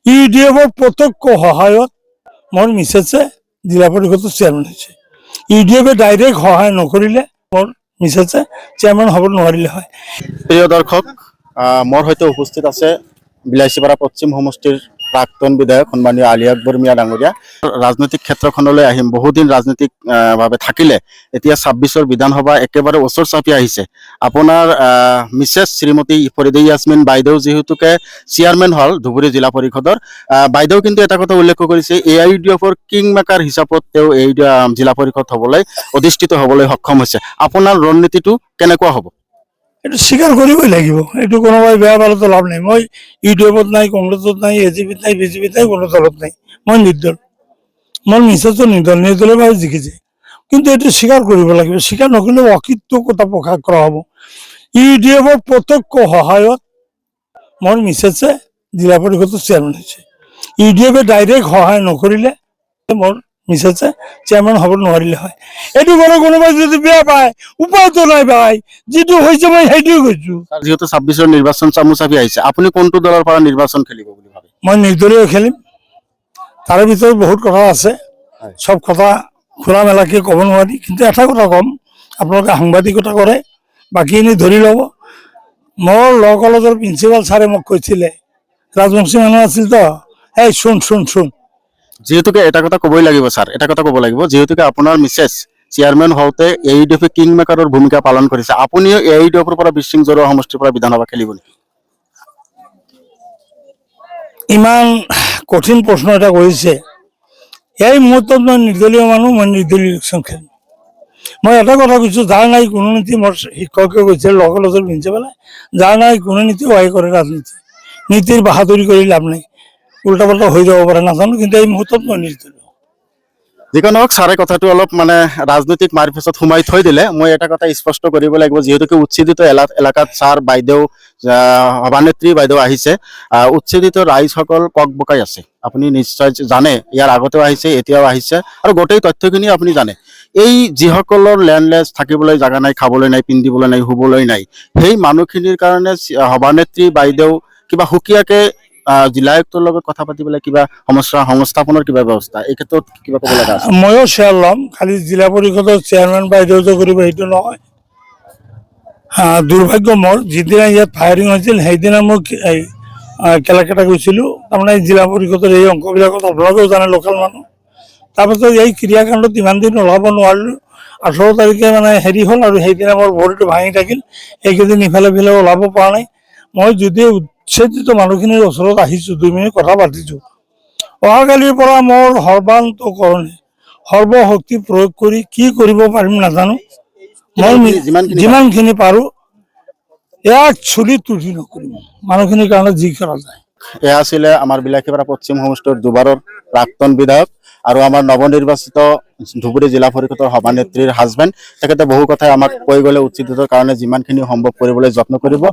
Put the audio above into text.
ইউডিএফৰ প্ৰত্যক্ষ সহায়ত মোৰ মিছেছে জিলা পৰিষদৰ চেয়াৰমেন হৈছে। ইউডিএফে ডাইৰেক্ট সহায় নকৰিলে মোৰ মিছেছে চেয়াৰমেন হ'ব নোৱাৰিলে হয়। প্ৰিয় দৰ্শক, মোৰ সৈতে উপস্থিত আছে বিলাসীপাৰা পশ্চিম সমষ্টিৰ প্ৰাক্তন বিধায়ক সন্মানীয় আলী আকবৰ মিয়া ডাঙৰীয়া। ৰাজনৈতিক ক্ষেত্ৰখনলৈ আহিম, বহুদিন ৰাজনৈতিক ভাৱে থাকিলে, এতিয়া 26ৰ বিধানসভা একেবাৰে ওচৰ চাপি আহিছে। আপোনাৰ মিছেছ শ্ৰীমতী ফৰিদে ইয়াছমিন বাইদেউ যিহেতুকে চেয়াৰমেন হ'ল ধুবুৰী জিলা পৰিষদৰ, বাইদেউ কিন্তু এটা কথা উল্লেখ কৰিছে, AIUDFৰ কিং মেকাৰ হিচাপত তেওঁ এই জিলা পৰিষদ হ'বলৈ অধিষ্ঠিত হ'বলৈ সক্ষম হৈছে। আপোনাৰ ৰণনীতিটো কেনেকুৱা হ'ব? এইটো স্বীকাৰ কৰিবই লাগিব। এইটো কোনোবাই বেয়া পালেতো লাভ নাই। মই ইউডিএফত নাই, কংগ্ৰেছত নাই, AGPত নাই, BJPত নাই, কোনো দলত নাই। মই নিৰ্দল। মোৰ মিছেছো নিৰ্দল, নিৰ্দলৰ বাবে জিকিছে। কিন্তু এইটো স্বীকাৰ কৰিব লাগিব। স্বীকাৰ নকৰিলে অকৃতজ্ঞতা প্ৰকাশ কৰা হ'ব। ইউডিএফৰ প্ৰত্যক্ষ সহায়ত মোৰ মিছেছে জিলা পৰিষদৰ চেয়াৰমেন হৈছে। ইউডিএফে ডাইৰেক্ট সহায় নকৰিলে মোৰ মিছেছে চেয়াৰমেন হ'ব নোৱাৰিলে হয়। এইটো বাৰু কোনোবাই যদি বেয়া পায়, উপায়তো নাই ভাই, যিটো হৈছে মই সেইটোৱে কৈছো। যিহেতু 26ৰ নিৰ্বাচন চামু চাপি আহিছে, আপুনি কোনটো দলৰ পৰা নিৰ্বাচন খেলিব বুলি ভাবে? মই নিৰ্দলীয় খেলিম। তাৰে ভিতৰত বহুত কথা আছে, সব কথা খোলা মেলাকে ক'ব নোৱাৰি। কিন্তু এটা কথা ক'ম, আপোনালোকে সাংবাদিকতা কৰে, বাকীখিনি ধৰি ল'ব। মোৰ ল কলেজৰ প্ৰিন্সিপাল ছাৰে মোক কৈছিলে, ৰাজবংশী মানুহ আছিল তো, এই শুন যিহেতুকে এটা কথা ক'বই লাগিব ছাৰ, এটা কথা ক'ব লাগিব, যিহেতুকে আপোনাৰ মিছেছ চেয়াৰমেন হওঁতে AIUDFে কিং মেকাৰৰ ভূমিকা পালন কৰিছে, আপুনিও AIUDFৰ পৰা বিশৃং জৰুৱা সমষ্টিৰ পৰা বিধানসভা খেলিব নেকি? ইমান কঠিন প্ৰশ্ন এটা কৰিছে। এই মুহূৰ্তত মই নিৰ্দলীয় মানুহ, মই নিৰ্দলীয় ইলেকশ্যন খেলিম। মই এটা কথা কৈছোঁ, যাৰ নাই কোনো নীতি, মোৰ শিক্ষকে কৈছে ল কলেজৰ প্ৰিন্সিপালে, যাৰ নাই কোনো নীতি সহায় কৰে ৰাজনীতি। নীতিৰ বাহাদুৰি কৰি লাভ নাই, উল্টা পাল্টা হৈ যাব পাৰে নাজানো, কিন্তু এই মুহূৰ্তত মই নিৰ্দলীয়। যিকি নহওক, ছাৰে কথাটো অলপ ৰাজনৈতিক মাৰপেচত সোমাই থৈ দিলে। মই এটা কথা স্পষ্ট কৰিব লাগিব, যিহেতুকে উচ্ছেদিত এলেকাত ছাৰ বাইদেউ সভানেত্ৰী বাইদেউ আহিছে, উচ্ছেদিত ৰাইজসকল বকাই আছে। আপুনি নিশ্চয় জানে, ইয়াৰ আগতেও আহিছে, এতিয়াও আহিছে, আৰু গোটেই তথ্যখিনি আপুনি জানে। এই যিসকলৰ লেণ্ডলেছ, থাকিবলৈ জাগা নাই, খাবলৈ নাই, পিন্ধিবলৈ নাই, শুবলৈ নাই, সেই মানুহখিনিৰ কাৰণে সভানেত্ৰী বাইদেউ কিবা সুকীয়াকে জিলা আয়ুক্তৰ লগত কথা পাতিবলৈ কিবা সমস্যা সংস্থাপনৰ কিবা ব্যৱস্থা, এই ক্ষেত্ৰত কিবা ক'ব লগা আছে? ময়ো শ্বেয়াৰ ল'ম, খালি জিলা পৰিষদৰ চেয়াৰমেন বাইদেউ যে কৰিব সেইটো নহয়। দুৰ্ভাগ্য মোৰ, যিদিনা ইয়াত ফায়াৰিং হৈছিল সেইদিনা মই কেলেকেটা গৈছিলোঁ। তাৰমানে জিলা পৰিষদৰ এই অংশবিলাকত আপোনালোকেও জানে, লোকেল মানুহ। তাৰপাছত এই ক্ৰিয়াকাণ্ডত ইমান দিন ওলাব নোৱাৰিলোঁ। 18 তাৰিখে হেৰি হ'ল, আৰু সেইদিনা মোৰ ভৰিটো ভাঙি থাকিল। এইকেইদিন ইফালে ওলাব পৰা নাই। মই যদি উচ্ছেদিত মানুহখিনিৰ ওচৰত আহিছোঁ, 2 মিনিট কথা পাতিছোঁ, অহাকালিৰ পৰা মোৰ সৰ্বান্তকৰণে সৰ্বশক্তি প্ৰয়োগ কৰি কি কৰিব পাৰিম নাজানো। মই যিমানখিনি পাৰোঁ এক চুলি তুলি নকৰিম, মানুহখিনিৰ কাৰণে যি কৰা যায়। এয়া আছিলে আমাৰ বিলাসীপাৰা পশ্চিম সমষ্টিৰ দুবাৰৰ প্ৰাক্তন বিধায়ক আৰু আমাৰ নৱনিৰ্বাচিত ধুবুৰী জিলা পৰিষদৰ সভানেত্ৰীৰ হাজবেণ্ড। তেখেতে বহু কথাই আমাক কৈ গ'লে, উচ্ছেদিতৰ কাৰণে যিমানখিনি সম্ভৱ কৰিবলৈ যত্ন কৰিব।